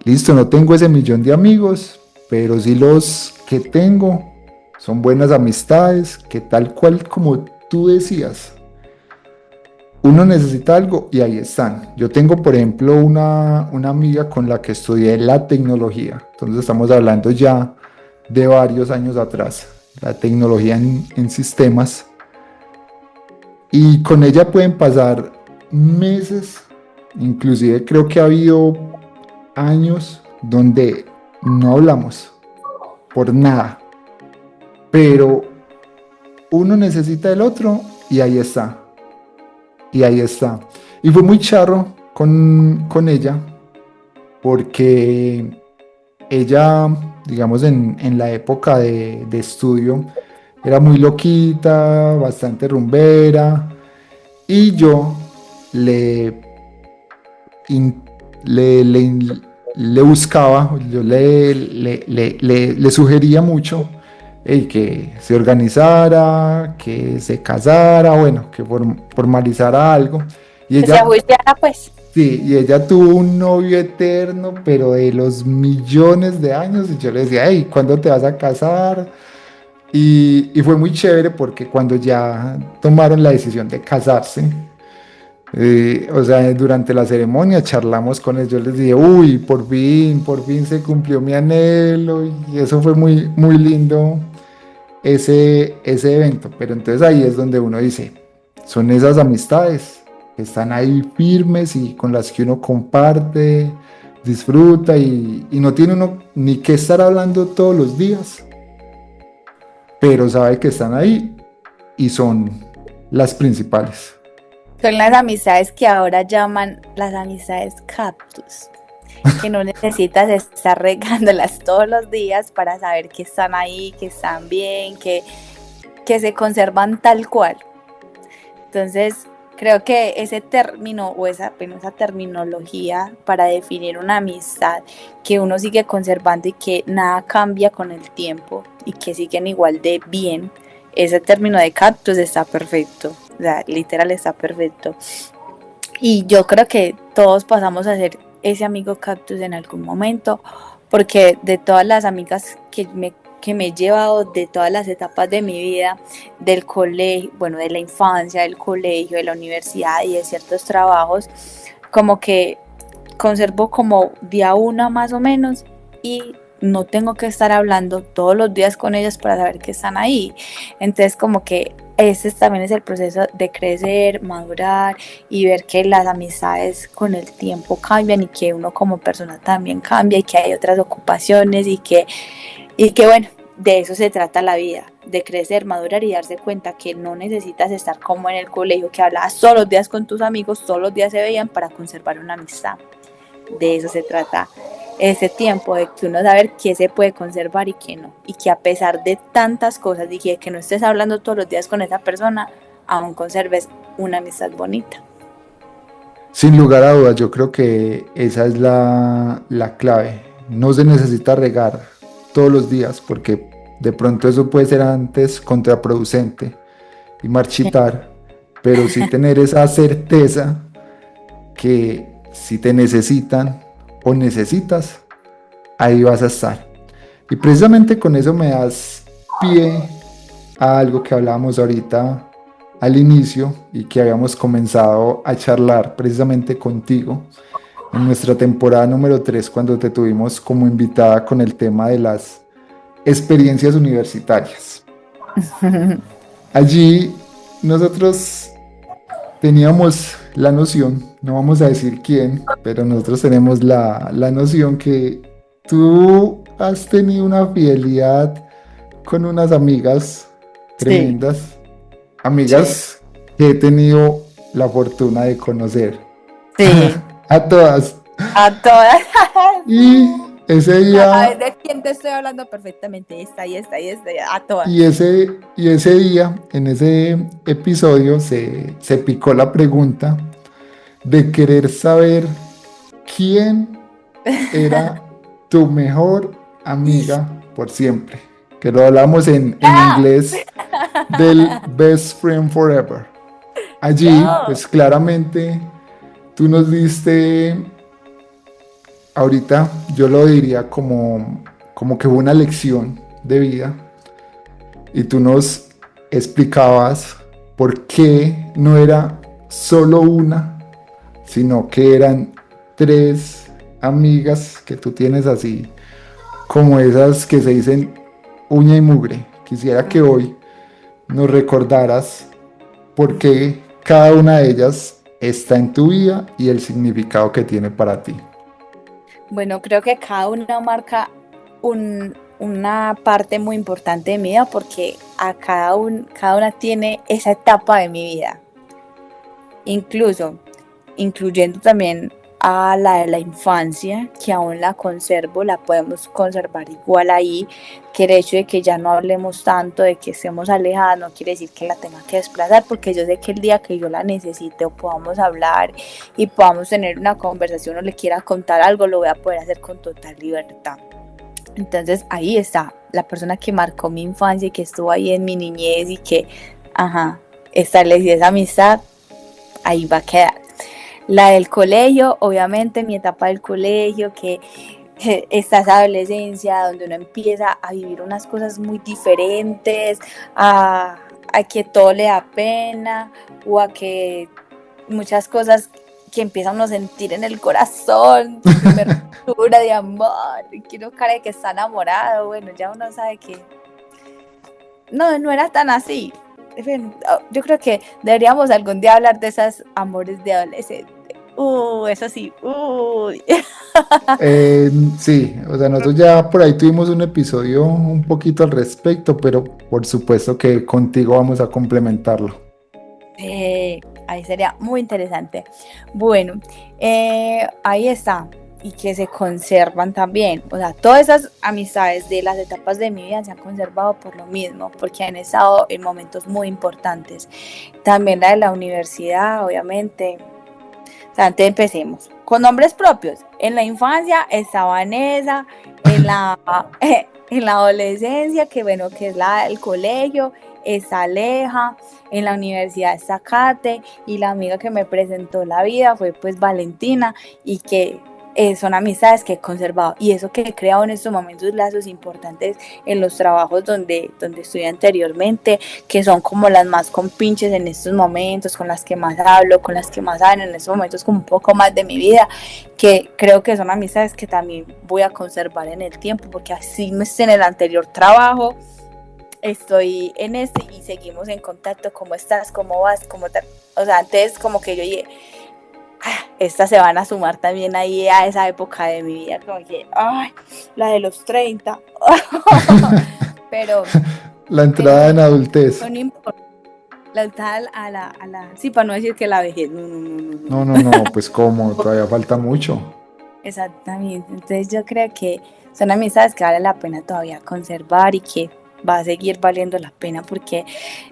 Listo, no tengo ese millón de amigos, pero sí los que tengo son buenas amistades, que tal cual como tú decías, uno necesita algo y ahí están. Yo tengo, por ejemplo, una amiga con la que estudié la tecnología, entonces estamos hablando ya de varios años atrás, la tecnología en sistemas, y con ella pueden pasar meses, inclusive creo que ha habido años donde no hablamos por nada, pero uno necesita el otro y ahí está, y ahí está. Y fue muy charro con ella porque ella, digamos, en la época de estudio, era muy loquita, bastante rumbera, y yo le in- le buscaba, yo le sugería mucho que se organizara, que se casara, bueno, que formalizara algo. Y Que se ella, ajuiciara, pues. sí, y ella tuvo un novio eterno, pero de los millones de años, y yo le decía, hey, ¿cuándo te vas a casar? Y fue muy chévere porque cuando ya tomaron la decisión de casarse, o sea, durante la ceremonia charlamos con ellos, yo les dije, uy, por fin se cumplió mi anhelo y eso fue muy, muy lindo ese evento. Pero entonces ahí es donde uno dice, son esas amistades que están ahí firmes y con las que uno comparte, disfruta y no tiene uno ni que estar hablando todos los días, pero sabe que están ahí y son las principales. Son las amistades que ahora llaman las amistades cactus, que no necesitas estar regándolas todos los días para saber que están ahí, que están bien, que se conservan tal cual. Entonces, creo que ese término o bueno, esa terminología para definir una amistad que uno sigue conservando y que nada cambia con el tiempo y que siguen igual de bien, ese término de cactus está perfecto, o sea, literal está perfecto. Y yo creo que todos pasamos a ser ese amigo cactus en algún momento, porque de todas las amigas que me he llevado de todas las etapas de mi vida, del colegio, bueno, de la infancia, del colegio, de la universidad y de ciertos trabajos, como que conservo como día una más o menos y no tengo que estar hablando todos los días con ellas para saber que están ahí. Entonces como que ese también es el proceso de crecer, madurar y ver que las amistades con el tiempo cambian y que uno como persona también cambia y que hay otras ocupaciones y que bueno, de eso se trata la vida, de crecer, madurar y darse cuenta que no necesitas estar como en el colegio, que hablabas todos los días con tus amigos, todos los días se veían para conservar una amistad. De eso se trata ese tiempo, de que uno saber qué se puede conservar y qué no. Y que a pesar de tantas cosas y que no estés hablando todos los días con esa persona, aún conserves una amistad bonita. Sin lugar a dudas, yo creo que esa es la clave. No se necesita regar todos los días porque de pronto eso puede ser antes contraproducente y marchitar, pero sí tener esa certeza que si te necesitan o necesitas, ahí vas a estar. Y precisamente con eso me das pie a algo que hablábamos ahorita al inicio y que habíamos comenzado a charlar precisamente contigo en nuestra temporada número 3 cuando te tuvimos como invitada con el tema de las experiencias universitarias. Allí nosotros teníamos la noción, no vamos a decir quién, pero nosotros tenemos la noción que tú has tenido una fidelidad con unas amigas Sí, tremendas, sí, amigas que he tenido la fortuna de conocer sí. a todas. A todas. Y ese ¿Sabes día, de quién te estoy hablando perfectamente? Esta y esta y esta. A y todas. ese, y ese día, en ese episodio, se picó la pregunta de querer saber quién era tu mejor amiga por siempre. Que lo hablamos en ¡Ah! inglés del Best Friend Forever. Allí, No. pues claramente, tú nos diste, ahorita yo lo diría como que fue una lección de vida y tú nos explicabas por qué no era solo una, sino que eran tres amigas que tú tienes así, como esas que se dicen uña y mugre. Quisiera que hoy nos recordaras por qué cada una de ellas está en tu vida y el significado que tiene para ti. Bueno, creo que cada una marca una parte muy importante de mi vida porque cada una tiene esa etapa de mi vida. Incluso, incluyendo también a la de la infancia, que aún la conservo, la podemos conservar igual ahí, que el hecho de que ya no hablemos tanto, de que estemos alejadas, no quiere decir que la tenga que desplazar, porque yo sé que el día que yo la necesite o podamos hablar y podamos tener una conversación o le quiera contar algo, lo voy a poder hacer con total libertad. Entonces ahí está, la persona que marcó mi infancia y que estuvo ahí en mi niñez y que, ajá, establecí esa amistad, ahí va a quedar. La del colegio, obviamente mi etapa del colegio, que esta esa adolescencia donde uno empieza a vivir unas cosas muy diferentes, a que todo le da pena o a que muchas cosas que empiezan a sentir en el corazón, su primer ruptura de amor, que uno cree que está enamorado, bueno, ya uno sabe que no era tan así. Yo creo que deberíamos algún día hablar de esos amores de adolescente. Eso sí. Sí, o sea, nosotros ya por ahí tuvimos un episodio un poquito al respecto, pero por supuesto que contigo vamos a complementarlo. Ahí sería muy interesante. Bueno, ahí está. Y que se conservan también. O sea, todas esas amistades de las etapas de mi vida se han conservado por lo mismo, porque han estado en momentos muy importantes. También la de la universidad, obviamente. O sea, antes empecemos. Con nombres propios. En la infancia está Vanessa, en la adolescencia, que bueno, que es el colegio, está Aleja, en la universidad está Kate, y la amiga que me presentó la vida fue pues Valentina, y que son amistades que he conservado y eso que he creado en estos momentos lazos importantes en los trabajos donde estudié anteriormente, que son como las más compinches en estos momentos, con las que más hablo, con las que más saben en estos momentos como un poco más de mi vida, que creo que son amistades que también voy a conservar en el tiempo, porque así no esté en el anterior trabajo, estoy en este y seguimos en contacto. ¿Cómo estás? ¿Cómo vas? ¿Cómo te... O sea, antes como que yo dije, estas se van a sumar también ahí a esa época de mi vida, como que, ay, la de los 30. pero, La pero entrada en adultez. son importantes. La tal sí, para no decir que la vejez, No, no. no, no, pues cómo, todavía falta mucho. Exactamente, entonces yo creo que son amistades que vale la pena todavía conservar y que va a seguir valiendo la pena porque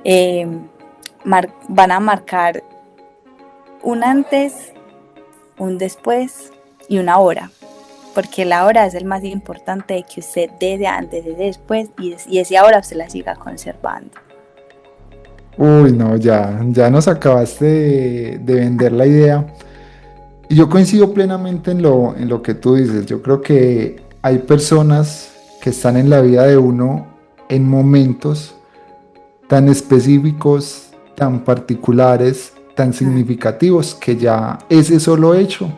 eh, van a marcar un antes, un después y una hora, porque la hora es el más importante de que usted desde antes, desde después y ese ahora usted la siga conservando. Uy, no, ya nos acabaste de vender la idea. Y yo coincido plenamente en lo que tú dices. Yo creo que hay personas que están en la vida de uno en momentos tan específicos, tan particulares, tan significativos, que ya ese solo hecho,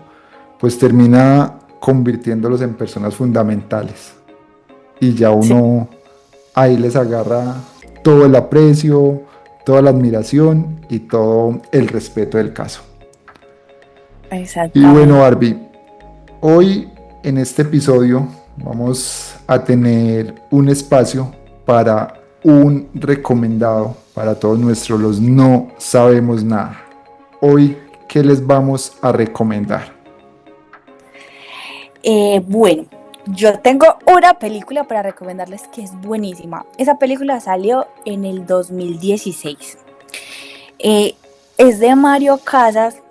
pues termina convirtiéndolos en personas fundamentales. Y ya Sí, uno ahí les agarra todo el aprecio, toda la admiración y todo el respeto del caso. Y bueno, exactamente. Barbie, hoy en este episodio vamos a tener un espacio para un recomendado para todos nuestros los no sabemos nada. Hoy, ¿qué les vamos a recomendar? Bueno, yo tengo una película para recomendarles que es buenísima. Esa película salió en el 2016. Es de Mario Casas.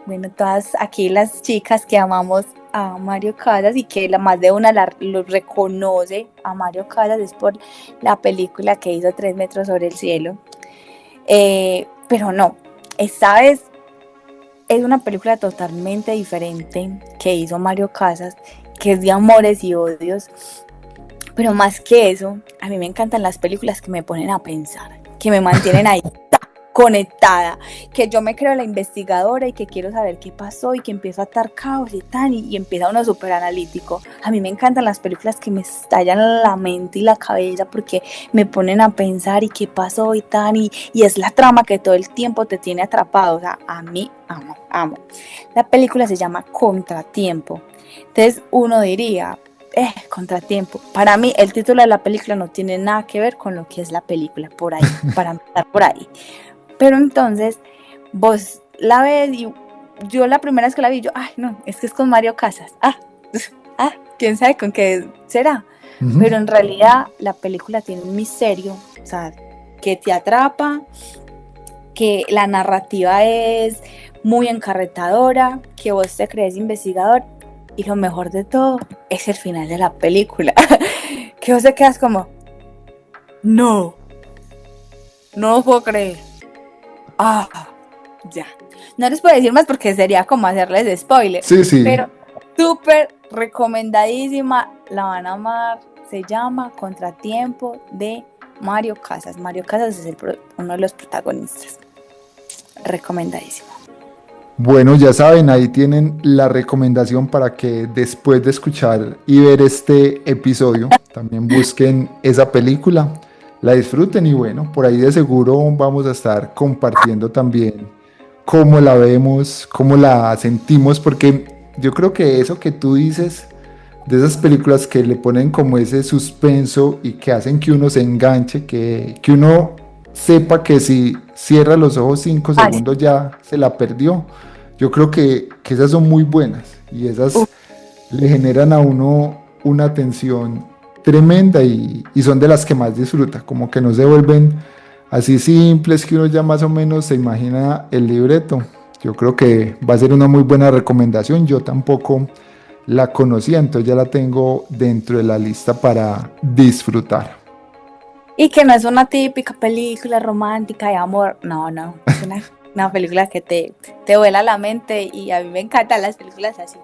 Bueno, todas aquí las chicas que amamos a Mario Casas y que la más de una lo reconoce a Mario Casas es por la película que hizo 3 metros sobre el cielo. Pero no, esta vez es una película totalmente diferente que hizo Mario Casas, que es de amores y odios. Pero más que eso, a mí me encantan las películas que me ponen a pensar, que me mantienen ahí conectada, que yo me creo la investigadora y que quiero saber qué pasó y que empiezo a atar caos y tal, y empieza uno súper analítico. A mí me encantan las películas que me estallan la mente y la cabeza porque me ponen a pensar y qué pasó y tal, y es la trama que todo el tiempo te tiene atrapado. O sea, a mí amo. La película se llama Contratiempo. Entonces uno diría, Contratiempo. Para mí el título de la película no tiene nada que ver con lo que es la película, por ahí, para empezar por ahí. Pero entonces vos la ves y yo la primera vez que la vi, no, es que es con Mario Casas. ¿Quién sabe con qué será? Uh-huh. Pero en realidad la película tiene un misterio, o sea, que te atrapa, que la narrativa es muy encarretadora, que vos te crees investigador y lo mejor de todo es el final de la película, que vos te quedas como, no lo puedo creer. Ya. No les puedo decir más porque sería como hacerles spoiler. Sí. Pero súper recomendadísima, la van a amar. Se llama Contratiempo de Mario Casas. Mario Casas es uno de los protagonistas. Recomendadísimo. Bueno, ya saben, ahí tienen la recomendación para que después de escuchar y ver este episodio, también busquen esa película, la disfruten y bueno, por ahí de seguro vamos a estar compartiendo también cómo la vemos, cómo la sentimos, porque yo creo que eso que tú dices, de esas películas que le ponen como ese suspenso y que hacen que uno se enganche, que uno sepa que si cierra los ojos 5 segundos ya se la perdió. Yo creo que esas son muy buenas y esas le generan a uno una tensión tremenda y son de las que más disfruta, como que no se vuelven así simples que uno ya más o menos se imagina el libreto. Yo creo que va a ser una muy buena recomendación. Yo tampoco la conocía, entonces ya la tengo dentro de la lista para disfrutar. Y que no es una típica película romántica de amor, no, es una película que te vuela la mente y a mí me encantan las películas así,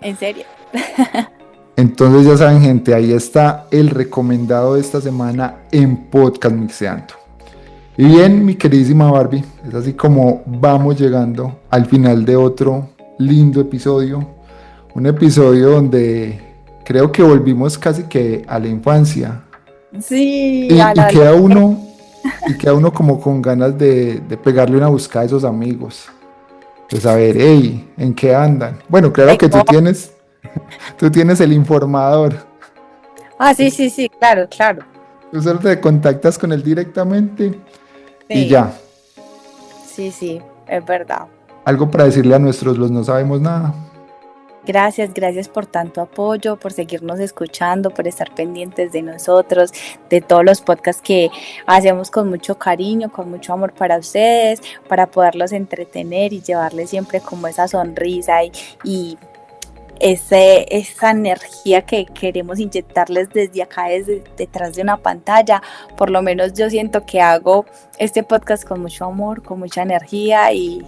en serio. Entonces ya saben, gente, ahí está el recomendado de esta semana en Podcast Mixeando. Y bien, mi queridísima Barbie, es así como vamos llegando al final de otro lindo episodio. Un episodio donde creo que volvimos casi que a la infancia. Sí. Y queda uno como con ganas de pegarle una buscada a esos amigos. De saber, ¿en qué andan? Bueno, claro que tú tienes el informador. Sí, claro. Tú solo te contactas con él directamente y ya. Sí, es verdad. Algo para decirle a nuestros los no sabemos nada. Gracias por tanto apoyo, por seguirnos escuchando, por estar pendientes de nosotros, de todos los podcasts que hacemos con mucho cariño, con mucho amor para ustedes, para poderlos entretener y llevarles siempre como esa sonrisa y esa energía que queremos inyectarles desde acá, desde detrás de una pantalla. Por lo menos yo siento que hago este podcast con mucho amor, con mucha energía y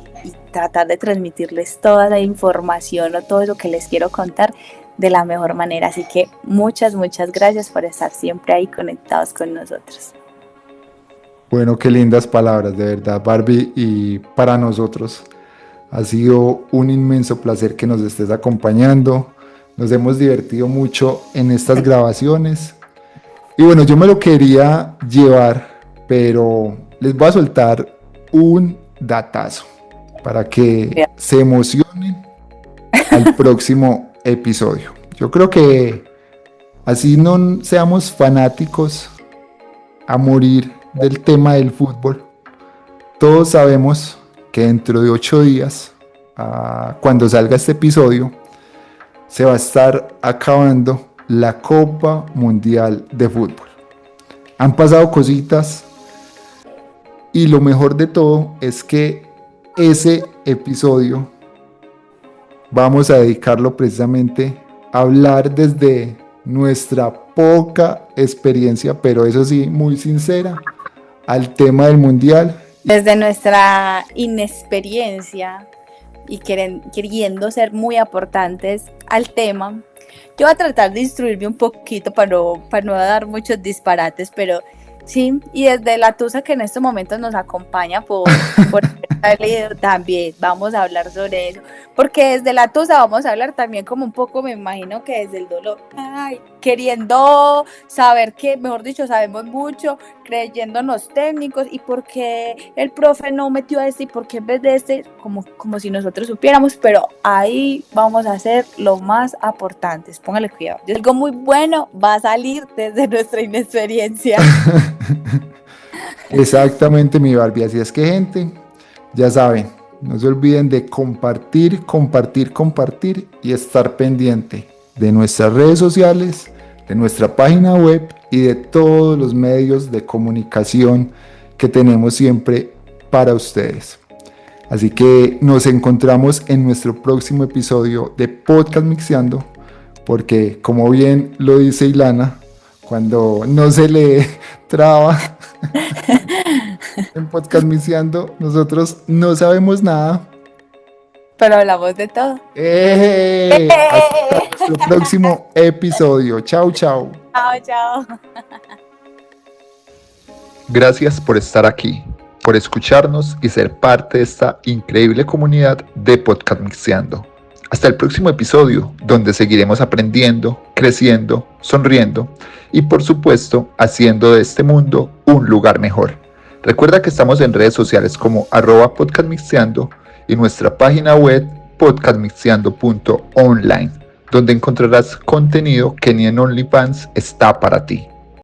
tratar de transmitirles toda la información o todo eso que les quiero contar de la mejor manera. Así que muchas gracias por estar siempre ahí conectados con nosotros. Bueno, qué lindas palabras, de verdad, Barbie, y para nosotros ha sido un inmenso placer que nos estés acompañando. Nos hemos divertido mucho en estas grabaciones. Y bueno, yo me lo quería llevar, pero les voy a soltar un datazo para que se emocionen al próximo episodio. Yo creo que Así no seamos fanáticos a morir del tema del fútbol. Todos sabemos que dentro de 8 días, cuando salga este episodio, se va a estar acabando la Copa Mundial de Fútbol. Han pasado cositas y lo mejor de todo es que ese episodio vamos a dedicarlo precisamente a hablar desde nuestra poca experiencia, pero eso sí, muy sincera, al tema del Mundial. Desde nuestra inexperiencia y queriendo ser muy aportantes al tema, yo voy a tratar de instruirme un poquito para no dar muchos disparates, pero sí, y desde la Tusa que en estos momentos nos acompaña por también vamos a hablar sobre eso, porque desde la Tusa vamos a hablar también como un poco, me imagino que desde el dolor, queriendo saber que, mejor dicho, sabemos mucho, creyéndonos técnicos, y por qué el profe no metió a este y por qué en vez de este, como si nosotros supiéramos, pero ahí vamos a ser los más aportantes, póngale cuidado. Algo muy bueno va a salir desde nuestra inexperiencia. Exactamente, mi Barbie. Así es que, gente, ya saben, no se olviden de compartir y estar pendiente de nuestras redes sociales, de nuestra página web y de todos los medios de comunicación que tenemos siempre para ustedes. Así que nos encontramos en nuestro próximo episodio de Podcast Mixeando, porque como bien lo dice Ilana, cuando no se le traba en Podcast Mixeando, nosotros no sabemos nada, pero hablamos de todo. Hasta nuestro próximo episodio. Chao, chao. Chao. Gracias por estar aquí, por escucharnos y ser parte de esta increíble comunidad de Podcast Mixeando. Hasta el próximo episodio, donde seguiremos aprendiendo, creciendo, sonriendo y, por supuesto, haciendo de este mundo un lugar mejor. Recuerda que estamos en redes sociales como @podcastmixeando y nuestra página web podcastmixeando.online, donde encontrarás contenido que ni en OnlyFans está para ti.